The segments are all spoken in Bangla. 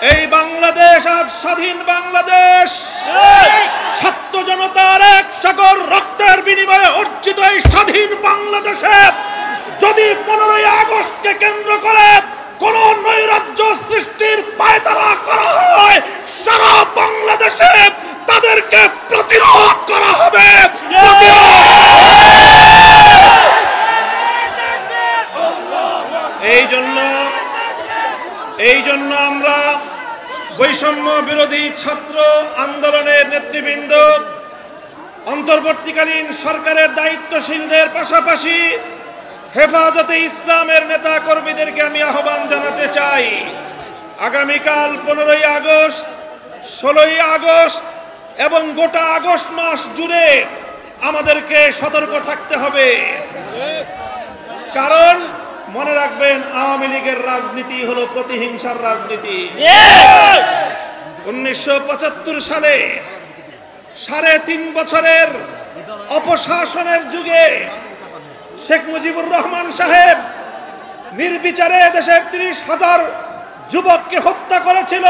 এই বাংলাদেশ আজ স্বাধীন বাংলাদেশ, ছাত্র জনতার এক সাগর রক্তের বিনিময়ে অর্জিত এই স্বাধীন বাংলাদেশে যদি 15ই আগস্টকে কেন্দ্র করে কোন নৈরাজ্য সৃষ্টির পায়তারা করা হয়, সারা বাংলাদেশে তাদেরকে প্রতিরোধ করা হবে। এই জন্য আমরা বৈষম্য বিরোধী ছাত্র আন্দোলনের নেতৃবৃন্দ, অন্তর্বর্তীকালীন সরকারের দায়িত্বশীলদের পাশাপাশি হেফাজতে ইসলামের নেতা কর্মীদেরকে আমি আহ্বান জানাতে চাই, আগামীকাল 15ই আগস্ট, 16ই আগস্ট এবং গোটা আগস্ট মাস জুড়ে আমাদেরকে সতর্ক থাকতে হবে। কারণ মনে রাখবেন, আওয়ামী লীগের রাজনীতি হলো প্রতিহিংসার রাজনীতি। 1975 সালে 3.5 বছরের অপশাসনের যুগে শেখ মুজিবুর রহমান সাহেব নির্বিচারে দেশে 30,000 যুবককে হত্যা করেছিল।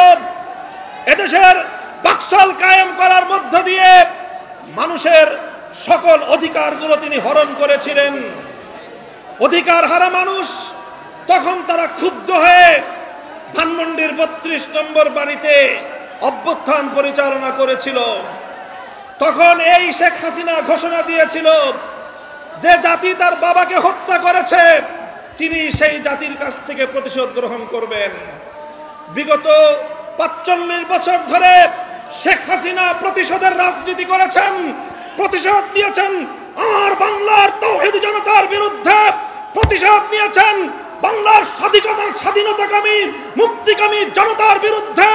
এদেশের বাকশাল কায়েম করার মধ্য দিয়ে মানুষের সকল অধিকারগুলো তিনি হরণ করেছিলেন। অধিকার হারা মানুষ তখন তারা ক্ষুব্ধ হয়ে ধানমন্ডির 32 নম্বর বাড়িতে অভ্যুত্থান পরিচালনা করেছিল। তখন এই শেখ হাসিনা ঘোষণা দিয়েছিল যে জাতি তার বাবাকে হত্যা করেছে তিনি সেই জাতির কাছ থেকে প্রতিশোধ গ্রহণ করবেন। বিগত 45 বছর ধরে শেখ হাসিনা প্রতিশোধের রাজনীতি করেছেন, প্রতিশোধ নিয়েছেন আমার বাংলার তাওহীদ জনতার বিরুদ্ধে, প্রতিশোধ নিয়েছেন বাংলার স্বাধীনতাকামী মুক্তিকামী জনতার বিরুদ্ধে,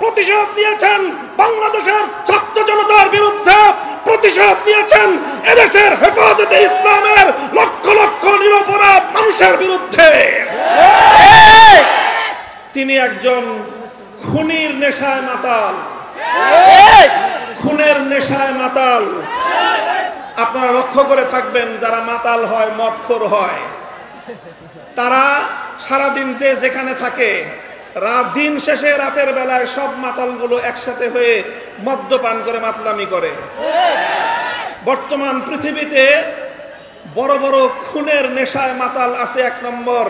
প্রতিশোধ নিয়েছেন বাংলাদেশের ছাত্র জনতার বিরুদ্ধে, প্রতিশোধ নিয়েছেন এদেশের হেফাজতে ইসলামের লক্ষ লক্ষ নিরপরাধ মানুষের বিরুদ্ধে। তিনি একজন খুনির নেশায় মাতাল, খুনের নেশায় মাতাল। আপনারা লক্ষ্য করে থাকবেন, যারা মাতাল হয়, মদখোর হয়, তারা সারাদিন যে যেখানে থাকে, দিন শেষে রাতের বেলায় সব মাতালগুলো একসাথে হয়ে মদ্যপান করে মাতলামি করে। বর্তমান পৃথিবীতে বড় বড় খুনের নেশায় মাতাল আছে। 1 নম্বর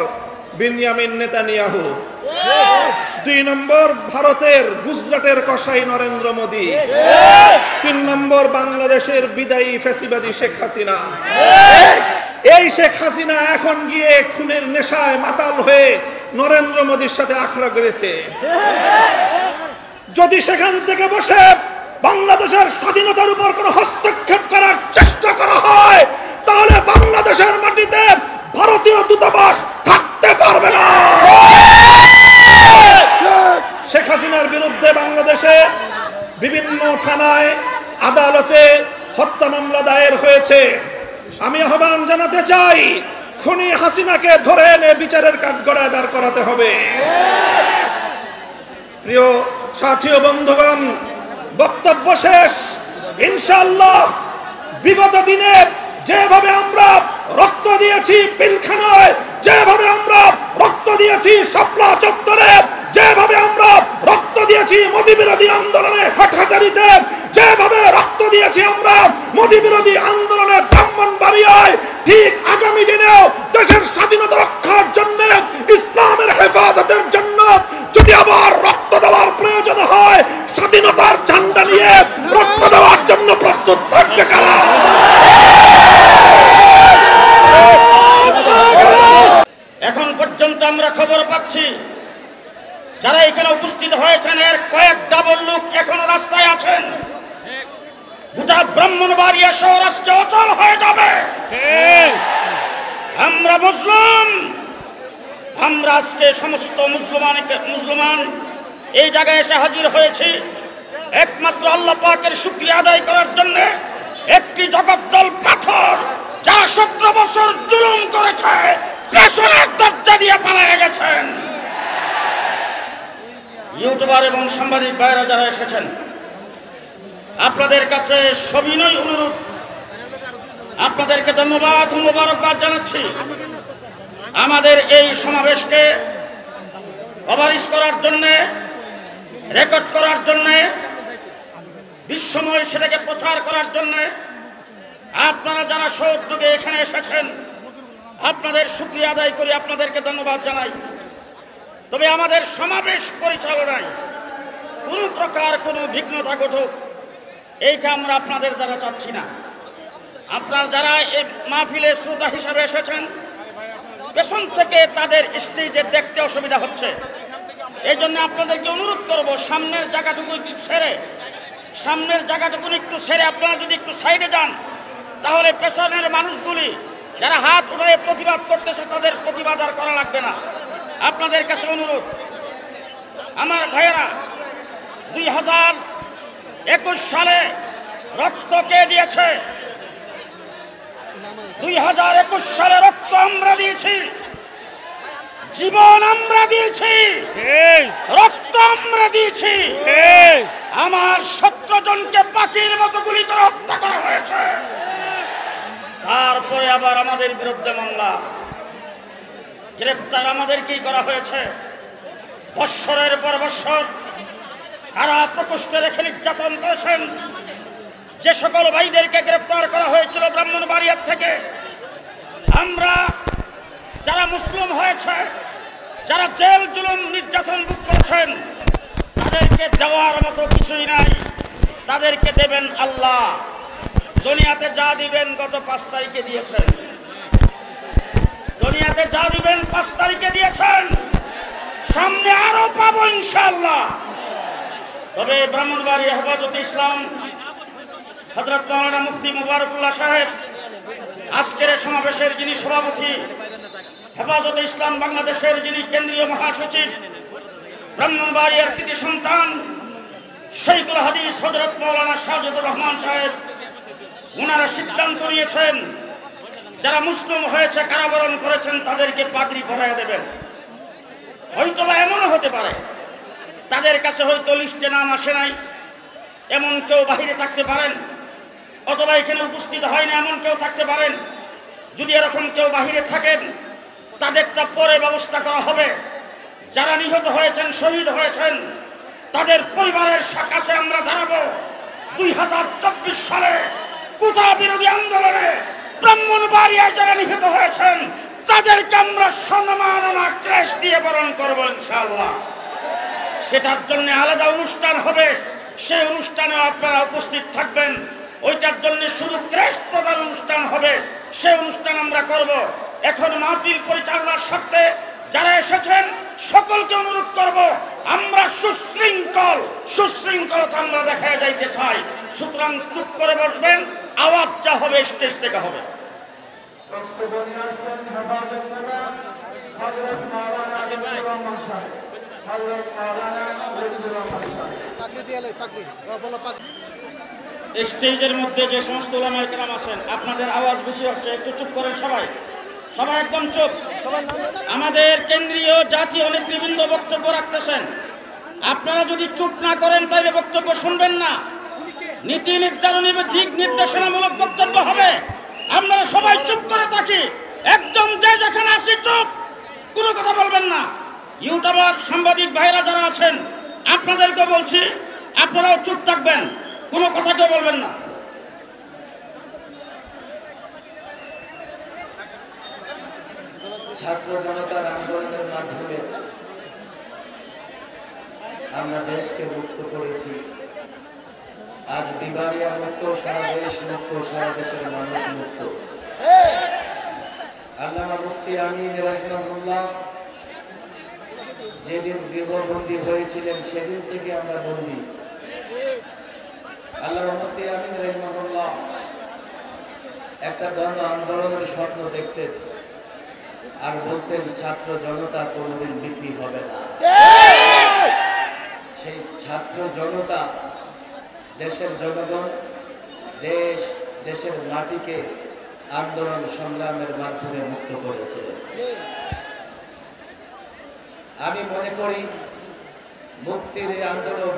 বিনিয়ামিন নেতানিয়াহু, 2 নম্বর ভারতের গুজরাটের কসাই নরেন্দ্র মোদী, 3 নম্বর বাংলাদেশের বিদায়ী ফ্যাসিবাদী শেখ হাসিনা। এই শেখ হাসিনা এখন গিয়ে খুনের নেশায় মাতাল হয়ে নরেন্দ্র মোদীর সাথে আখড়া করেছে। যদি সেখান থেকে বসে বাংলাদেশের স্বাধীনতার উপর কোনো হস্তক্ষেপ করার চেষ্টা করা হয়, তাহলে বাংলাদেশের মাটিতে ভারতীয় দূতাবাস থাকতে পারবে না। শেখ হাসিনার বিরুদ্ধে বাংলাদেশে বিভিন্ন থানায়, আদালতে হত্যা মামলা দায়ের হয়েছে। আমি আহ্বান জানাতে চাই, খুনি হাসিনাকে ধরে এনে বিচারের কাঠগড়ায় দাঁড় করাতে হবে। প্রিয় সাথী ও বন্ধুগণ, বক্তব্য শেষ। ইনশাআল্লাহ বিগত দিনে যেভাবে আমরা রক্ত দিয়েছি পিলখানায়, যেভাবে আমরা রক্ত দিয়েছি শাপলা চত্বরে, যেভাবে আমরা রক্ত দিয়েছি মোদী বিরোধী আন্দোলনে হাটহাজারীতে, যেভাবে রক্ত দিয়েছি আমরা মোদী বিরোধী আন্দোলনে ব্রাহ্মণবাড়িয়ায়, ঠিক আগামী দিনেও দেশের স্বাধীনতা রক্ষার জন্য, ইসলামের হেফাজতের জন্য যদি আবার রক্ত দেওয়ার প্রয়োজন হয়, স্বাধীনতার ঝান্ডা নিয়ে রক্ত দেওয়ার জন্য প্রস্তুত থাকবে কারা? এখন পর্যন্ত আমরা খবর পাচ্ছি যারা এখানে উপস্থিত হয়েছেন এর কয়েক ডাবল লোক এখনো রাস্তায় আছেন। গোটা ব্রাহ্মণবাড়িয়া শহর আজকে অচল হয়ে যাবে। আমরা মুসলিম, আমরা আজকে সমস্ত মুসলমান এই জায়গায় এসে হাজির হয়েছি একমাত্র আল্লাহ পাকের শুকরিয়া আদায় করার জন্য। একটি জগদ্দল পাথর যারা 17 বছর জুলুম করেছে, পেছনের দরজা দিয়ে পালিয়ে গেছেন। ইউটিউবার এবং সাংবাদিক ভাইরা যারা এসেছেন, আপনাদের কাছে সবিনয় অনুরোধ, আপনাদেরকে ধন্যবাদ ও মোবারকবাদ জানাচ্ছি। আমাদের এই সমাবেশকে কভারেজ করার জন্য রেকর্ড করার জন্য, বিশ্বময় সেটাকে প্রচার করার জন্য আপনারা যারা সউদ্যোগে এখানে এসেছেন, আপনাদের শুকরিয়া আদায় করি, আপনাদেরকে ধন্যবাদ জানাই। তবে আমাদের সমাবেশ পরিচালনায় কোনো প্রকার কোনো বিঘ্নতা ঘটুক, এইটা আমরা আপনাদের দ্বারা চাচ্ছি না। আপনারা যারা এই মাহফিলে শ্রোতা হিসাবে এসেছেন, পেছন থেকে তাদের স্টেজে দেখতে অসুবিধা হচ্ছে, এই জন্য আপনাদেরকে অনুরোধ করব সামনের জায়গাটুকু একটু ছেড়ে আপনারা যদি একটু সাইডে যান, তাহলে পেছনের মানুষগুলি যারা হাত উঠে প্রতিবাদ করতেছে তাদের প্রতিবাদ আর করা লাগবে না। আপনাদের কাছে অনুরোধ, আমার ভাইয়েরা, 2021 সালে রক্ত কে দিয়েছে? 2021 সালে রক্ত আমরা দিয়েছি, জীবন আমরা দিয়েছি, রক্ত আমরা দিয়েছি। আমার 17 জনকে পাখির মতো গুলি করে হত্যা করা হয়েছে। তারপরে আবার আমাদের বিরুদ্ধে মামলা, গ্রেফতার আমাদেরকেই করা হয়েছে। বৎসরের পর বৎসর কারা প্রকোষ্ঠে রেখে নির্যাতন করেছেন। যে সকল ভাইদেরকে গ্রেফতার করা হয়েছিল ব্রাহ্মণবাড়িয়া থেকে, আমরা যারা মুসলিম হয়েছে, যারা জেল জুলুম নির্যাতন ভোগ করেছেন, তাদেরকে দেওয়ার মতো কিছুই নাই। তাদেরকে দেবেন আল্লাহ। দুনিয়াতে যা দিবেন গত 5 তারিখে দিয়েছেন, দুনিয়াতে যা দিবেন 5 তারিখে দিয়েছেন, সামনে আরো পাবো ইনশাআল্লাহ। তবে ব্রাহ্মণবাড়িয়া হেফাজতে ইসলাম হযরত মাওলানা মুফতি মুবারকুল্লাহ সাহেব, আজকের সমাবেশের যিনি সভাপতি, হেফাজতে ইসলাম বাংলাদেশের যিনি কেন্দ্রীয় মহাসচিব, ব্রাহ্মণবাড়িয়ার কৃতি সন্তান শহীদুল হাদিস হযরত মাওলানা সাজিদুর রহমান সাহেব, ওনারা সিদ্ধান্ত নিয়েছেন যারা মুসলিম হয়েছে, কারাবরণ করেছেন, তাদেরকে পাগড়ি পরায় দেবেন। হয়তো বা এমনও হতে পারে তাদের কাছে হয়তো লিস্টে নাম আসে নাই, এমন কেউ বাহিরে থাকতে পারেন, অথবা এখানে উপস্থিত হয় না এমন কেউ থাকতে পারেন। যদি এরকম কেউ বাহিরে থাকেন, তাদেরটা পরে ব্যবস্থা করা হবে। যারা নিহত হয়েছেন, শহীদ হয়েছেন, তাদের পরিবারের কাছে আমরা দাঁড়াবো। 2024 সালে কোটা বিরোধী আন্দোলনে ব্রাহ্মণবাড়িয়ায় যারা নিহত হয়েছেন, তাদেরকে আমরা সম্মাননা ক্রেস্ট দিয়ে বরণ করবো ইনশাআল্লাহ। সেটার জন্য আলাদা অনুষ্ঠান হবে, সেই অনুষ্ঠানে আপনারা উপস্থিত থাকবেন। ওইটার জন্য শুধু ক্রেস্ট প্রদান অনুষ্ঠান হবে, সেই অনুষ্ঠান আমরা করব। এখন মাহফিল পরিচালনার স্বার্থে যারা এসেছেন সকলকে অনুরোধ করব, আমরা সুশৃঙ্খলতা আমরা দেখা যাইতে চাই। সুতরাং চুপ করে বসবেন, আওয়াজ যা হবে স্টেজ থেকে হবে। বক্তব্য নিয়ে আসছেন হেফাজত নেতা হযরত মাওলানা আলিমুর রহমান সাহেব। হযরত মাওলানা আলিমুর রহমান সাহেব স্টেজের মধ্যে যে সমস্ত উলামায়ে কেরাম আছেন, আপনাদের আওয়াজ বেশি হচ্ছে, একটু চুপ করেন সবাই, সবাই একদম চুপ। আমাদের কেন্দ্রীয় জাতীয় নেতৃবৃন্দ বক্তব্য রাখতেছেন, আপনারা যদি চুপ না করেন তাহলে বক্তব্য শুনবেন না। নীতি নির্ধারণী দিক নির্দেশনামূলক বক্তব্য হবে, আপনারা সবাই চুপ করে থাকি, একদম যে যেখানে আসি চুপ, কোনো কথা বলবেন না। ইউটিউবার সাংবাদিক ভাইরা যারা আছেন, আপনাদেরকে বলছি আপনারাও চুপ থাকবেন, কোনো কথা কেউ বলবেন না। ছাত্র জনতার আন্দোলনের মাধ্যমে আমরা দেশকে মুক্ত করেছি। আজ বিবারিয়া মুক্ত, সারা দেশ মুক্ত, সারা দেশের মানুষ মুক্ত। আল্লামা মুফতি আমিন রাহিমাহুল্লাহ যেদিন গৃহবন্দী হয়েছিলেন, সেদিন থেকে আমরা বন্দী। আল্লামা মুফতি আমিন রাহিমাহুল্লাহ একটা গণ আন্দোলনের স্বপ্ন দেখতেন আর বলতেন ছাত্র জনতা কোনোদিন বিক্রি হবে না। সেই ছাত্র জনতা দেশের জনগণ, দেশের মাটিকে আন্দোলন সংগ্রামের মাধ্যমে মুক্ত করেছে। আমি মনে করি মুক্তির এই আন্দোলন,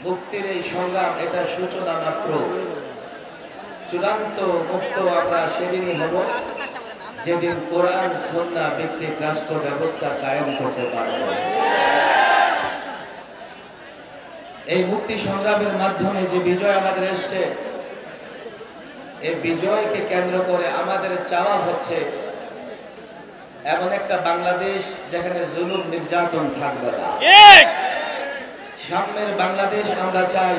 মুক্তির এই সংগ্রাম, এটা সূচনা মাত্র। চূড়ান্ত মুক্ত আমরা সেদিনই হব যেদিন কোরআন সুন্নাহ ভিত্তিক রাষ্ট্র ব্যবস্থা কায়েম করতে পারব। এই মুক্তি সংগ্রামের মাধ্যমে যে বিজয় আমাদের এসছে, এই বিজয়কে কেন্দ্র করে আমাদের চাওয়া হচ্ছে এমন একটা বাংলাদেশ যেখানে জুলুম নির্যাতন থাকবে না। সাম্যের বাংলাদেশ আমরা চাই।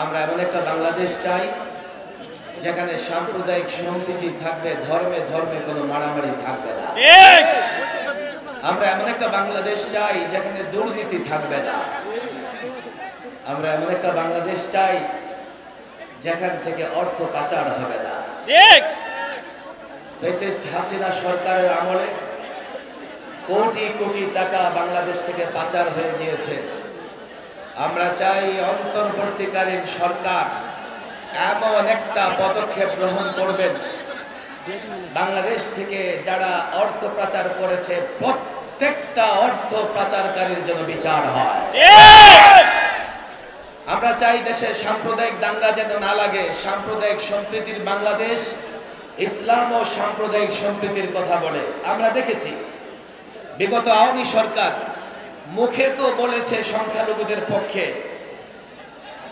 আমরা এমন একটা বাংলাদেশ চাই যেখানে সাম্প্রদায়িক সম্প্রীতি থাকবে, ধর্মে ধর্মে কোনো মারামারি থাকবে না। আমরা এমন একটা বাংলাদেশ চাই যেখানে দুর্নীতি থাকবে না। আমরা এমন একটা বাংলাদেশ চাই যেখান থেকে অর্থ পাচার হবে না। ফ্যাসিস্ট হাসিনা সরকারের আমলে কোটি কোটি টাকা বাংলাদেশ থেকে পাচার হয়ে গিয়েছে। আমরা চাই অন্তর্বর্তীকালীন সরকার এমন একটা পদক্ষেপ গ্রহণ করবেন, বাংলাদেশ থেকে যারা অর্থ পাচার করেছে প্রত্যেকটা অর্থ পাচারকারীর জন্য বিচার হয়। আমরা চাই দেশে সাম্প্রদায়িক দাঙ্গা যেন না লাগে। সাম্প্রদায়িক সম্প্রীতির বাংলাদেশ ইসলাম ও সাম্প্রদায়িক সম্প্রীতির কথা বলে। আমরা দেখেছি বিগত আওয়ামী সরকার মুখে তো বলেছে সংখ্যালঘুদের পক্ষে,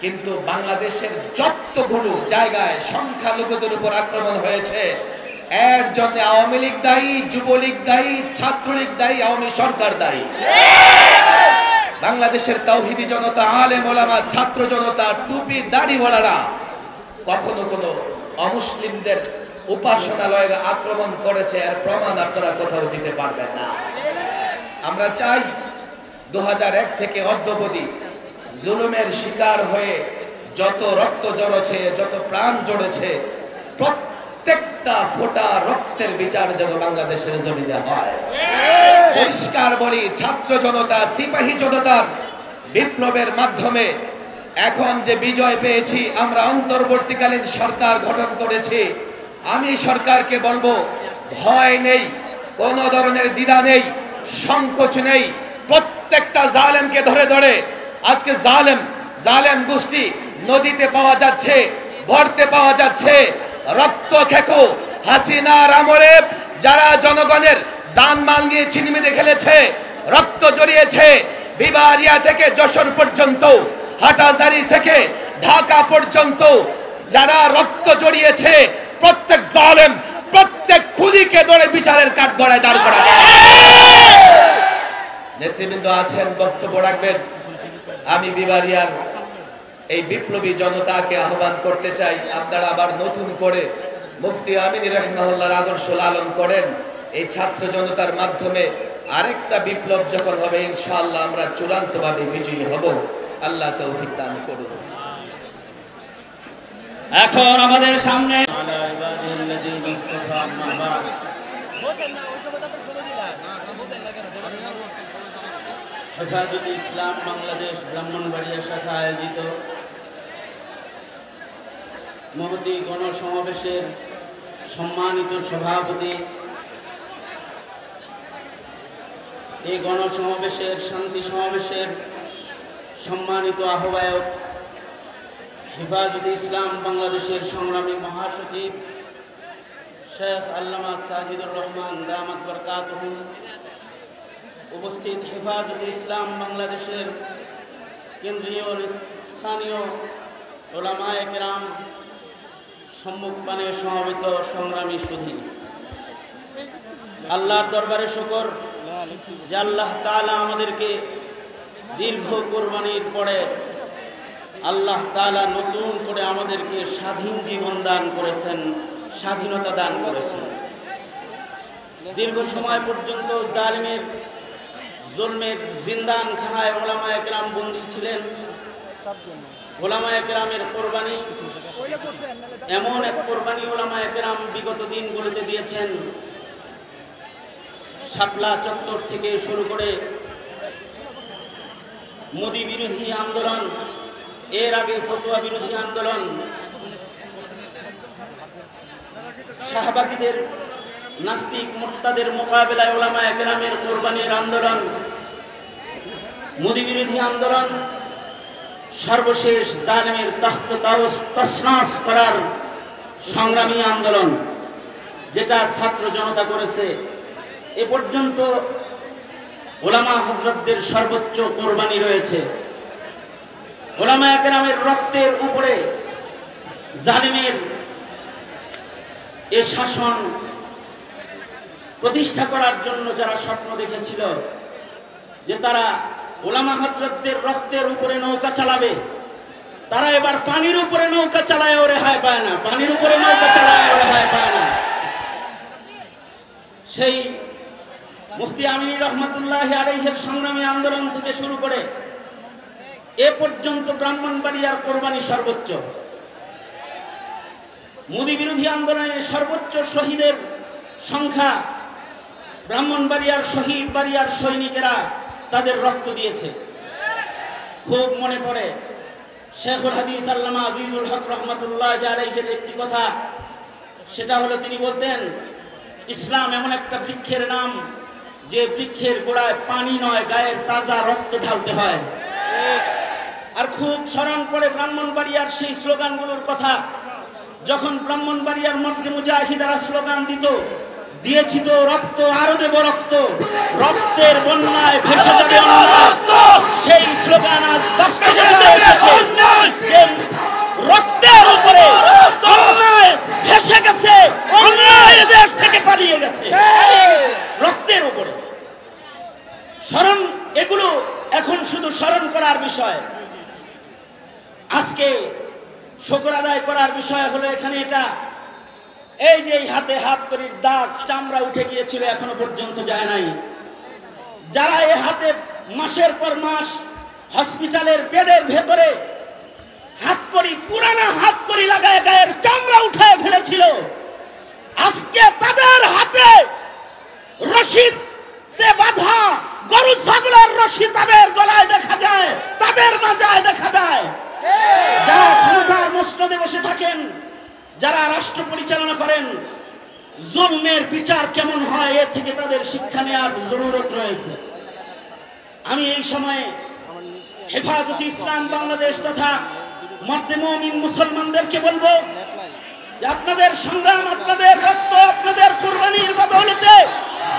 কিন্তু বাংলাদেশের যতগুলো জায়গায় সংখ্যালঘুদের উপর আক্রমণ হয়েছে এর জন্য আওয়ামী লীগ দায়ী, যুবলীগ দায়ী, ছাত্রলীগ দায়ী, আওয়ামী সরকার দায়ী। বাংলাদেশের তাওহীদি জনতা, আলেম ওলামা, ছাত্র জনতা, টুপি দাড়িওয়ালারা কখনো কোনো অমুসলিমদের উপাসনালয়ে আক্রমণ করেছে এর প্রমাণ আপনারা কোথাও দিতে পারবেন না। আমরা চাই 2001 থেকে অদ্যাবধি জুলুমের শিকার হয়ে যত রক্ত ঝরেছে, যত প্রাণ ঝরেছে, প্রত্যেকটা ফোঁটা রক্তের বিচার যেন বাংলাদেশের জমিনে হয়। পরিষ্কার বলি, ছাত্র জনতা, সিপাহী জনতার বিপ্লবের মাধ্যমে এখন যে বিজয় পেয়েছি, আমরা অন্তর্বর্তীকালীন সরকার গঠন করেছি। আমি সরকারকে বলবো, ভয় নেই, কোন ধরনের দ্বিধা নেই, সংকোচ নেই। প্রত্যেকটা জালেমকে ধরে ধরে আজকে জালেম গোষ্ঠী নদীতে পাওয়া যাচ্ছে, ভরতে পাওয়া যাচ্ছে। রক্ত খেকো হাসিনার আমলে যারা জনগণের জানমাল নিয়ে ছিনিমিনি খেলেছে, রক্ত জড়িয়েছে, বিবারিয়া থেকে যশোর পর্যন্ত, হাটাজারি থেকে ঢাকা পর্যন্ত যারা রক্ত জড়িয়েছে, প্রত্যেক জালেম, প্রত্যেক খুনিকে ধরে বিচারের কাঠগড়ায় দাঁড় করা। নেতৃবৃন্দ আছেন, বক্তব্য রাখবেন। আমি বিবারিয়ার এই বিপ্লবী জনতাকে আহ্বান করতে চাই, আপনারা আবার নতুন করে মুফতি আমিন রাহিমাহুল্লাহর আদর্শ লালন করেন। এই ছাত্র জনতার মাধ্যমে আরেকটা বিপ্লব যখন হবে, ইনশাআল্লাহ আমরা চূড়ান্তভাবে বিজয়ী হব। আল্লাহ তৌফিক দান করুন। এখন আমাদের সামনে হেফাজতে ইসলাম বাংলাদেশ ব্রাহ্মণবাড়িয়া শাখা আয়োজিত মহতী গণসমাবেশের সম্মানিত সভাপতি, এই গণসমাবেশের শান্তি সমাবেশের সম্মানিত আহ্বায়ক, হেফাজতে ইসলাম বাংলাদেশের সংগ্রামী মহাসচিব শেখ আল্লামা সাজিদুর রহমান দামাত বরকাতুহু, উপস্থিত হেফাজতে ইসলাম বাংলাদেশের কেন্দ্রীয় স্থানীয় ওলামায়ে কেরাম, সম্মুখপানে সমবেত সংগ্রামী সুধী, আল্লাহর দরবারে শুকর যে আল্লাহ তাআলা আমাদেরকে দীর্ঘ কোরবানির পরে আল্লাহ তাআলা নতুন করে আমাদেরকে স্বাধীন জীবন দান করেছেন, স্বাধীনতা দান করেছেন। দীর্ঘ সময় পর্যন্ত জালিমের জুলমের জিন্দানখানায় ওলামায়ে কেরাম বন্দী ছিলেন। ওলামায়ে কেরামের কোরবানি, এমন এক কোরবানি ওলামায়ে কেরাম বিগত দিনগুলোতে দিয়েছেন। শাপলা চত্বর থেকে শুরু করে মোদি বিরোধী আন্দোলন, এর আগে ফতোয়া বিরোধী আন্দোলন, শাহবাগীদের নাস্তিক মুরতাদের মোকাবেলায় ওলামায়ে কেরামের কোরবানির আন্দোলন, মোদি বিরোধী আন্দোলন, সর্বশেষ জালিমের তখ্ত তছনছ করার সংগ্রামী আন্দোলন, যেটা ছাত্র জনতা করেছে। এ পর্যন্ত ওলামা হযরতদের সর্বোচ্চ কোরবানি রয়েছে। উলামায়ে কেরামের রক্তের উপরে জালিমের এই শাসন প্রতিষ্ঠা করার জন্য যারা স্বপ্ন দেখেছিল যে তারা উলামা হযরতদের রক্তের উপরে নৌকা চালাবে, তারা এবার পানির উপরে নৌকা চালায় ও রেহাই পায় না, পানির উপরে নৌকা চালায় ও রেহাই পায় না। সেই মুফতি আমিনী রহমাতুল্লাহি আলাইহির সংগ্রামী আন্দোলন থেকে শুরু করে এ পর্যন্ত ব্রাহ্মণবাড়িয়ার কোরবানি সর্বোচ্চ, মোদী বিরোধী আন্দোলনের সর্বোচ্চ শহীদের সংখ্যা ব্রাহ্মণবাড়িয়ার শহীদ বাড়িয়ার সৈনিকেরা তাদের রক্ত দিয়েছে। খুব মনে পড়ে শেখুল হাদিস আল্লামা আজিজুল হক রহমাতুল্লাহি আলাইহির একটি কথা, সেটা হলো তিনি বলতেন ইসলাম এমন একটা বৃক্ষের নাম যে বৃক্ষের গোড়ায় পানি নয়, গায়ের তাজা রক্ত ঢালতে হয়। আর খুব স্মরণ পড়ে ব্রাহ্মণবাড়িয়ার সেই স্লোগানগুলোর কথা, যখন ব্রাহ্মণবাড়িয়ার মধ্যে মুজাহিদারা স্লোগান দিয়েছি তো রক্ত, আরো দেব রক্ত, রক্তের বন্যায় ভেসে যাবে অন্যায়। সেই স্লোগান আজ বাস্তবায়িত হয়েছে, রক্তের উপরে অন্যায় ভেসে গেছে, অন্যায় দেশ থেকে পালিয়ে গেছে রক্তের উপরে। স্মরণ, এগুলো এখন শুধু স্মরণ করার বিষয়। আজকে শুকর আদায় করার বিষয় হলো এখানে এটা, এই যে হাতে হাত করির দাগ, চামড়া উঠে গিয়েছিল, এখনো পর্যন্ত যায় নাই। যারা এই হাতে মাসের পর মাস হসপিটালের বেডের ভেতরে হাতকড়ি, পুরানা হাতকড়ি লাগায় গায়ের চামড়া উঠায় ফেলেছিল, আজকে তাদের হাতে রশিতে বাঁধা গরু ছাগলের রশি তাদের গলায় দেখা যায়, তাদের মাজায় দেখা যায়। যারা ক্ষমতার মসনদে বসে থাকেন, যারা রাষ্ট্র পরিচালনা করেন, জুলমের বিচার কেমন হয় এ থেকে তাদের শিক্ষা নেওয়ার জরুরত রয়েছে। আমি এই সময়ে হেফাজতে ইসলাম বাংলাদেশ তথা মর্দে মুমিন মুসলমানদেরকে বলবো যে আপনাদের সংগ্রাম, আপনাদের রক্ত, আপনাদের কুরবানির বদৌলতে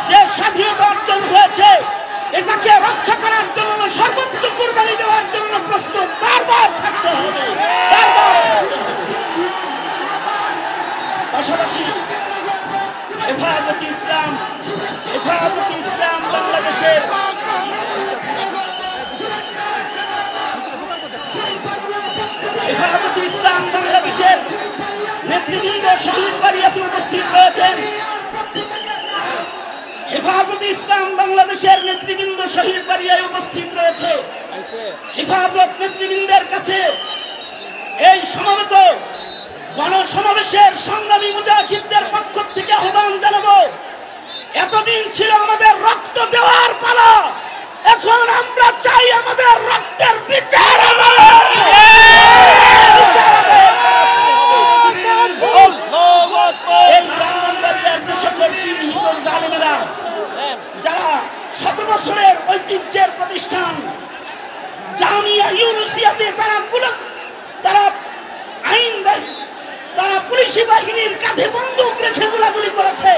যে স্বাধীনতা অর্জন হয়েছে, এটাকে রক্ষা করার জন্য, সর্বোচ্চ কুরবানি দেওয়ার জন্য প্রস্তুত বারবার থাকতে হবে। পাশাপাশি হেফাজতে ইসলাম বাংলাদেশের নেতৃবৃন্দ শহীদ বাড়িয়াতে উপস্থিত রয়েছেন। হেফাজতে ইসলাম বাংলাদেশের নেতৃবৃন্দ শহীদ বাড়িয়ায় উপস্থিত রয়েছে। হেফাজত নেতৃবৃন্দের কাছে এই সমবেত গণসমাবেশের সংগ্রামী মুজাহিদদের পক্ষ থেকে আহ্বান জানাবো, এতদিন ছিল আমাদের রক্ত দেওয়ার পালা, এখন আমরা চাই আমাদের রক্তের বিচার। এই ব্রাহ্মণবাড়িয়ার যে সকল চিহ্নিত জালেমেরা, যারা 100 বছরের ঐতিহ্যের প্রতিষ্ঠান জামিয়া ইউনুসিয়াতে তারা আইন, তারা পুলিশি বাহিনীর কাঁধে বন্দুক রেখে গোলাগুলি করেছে,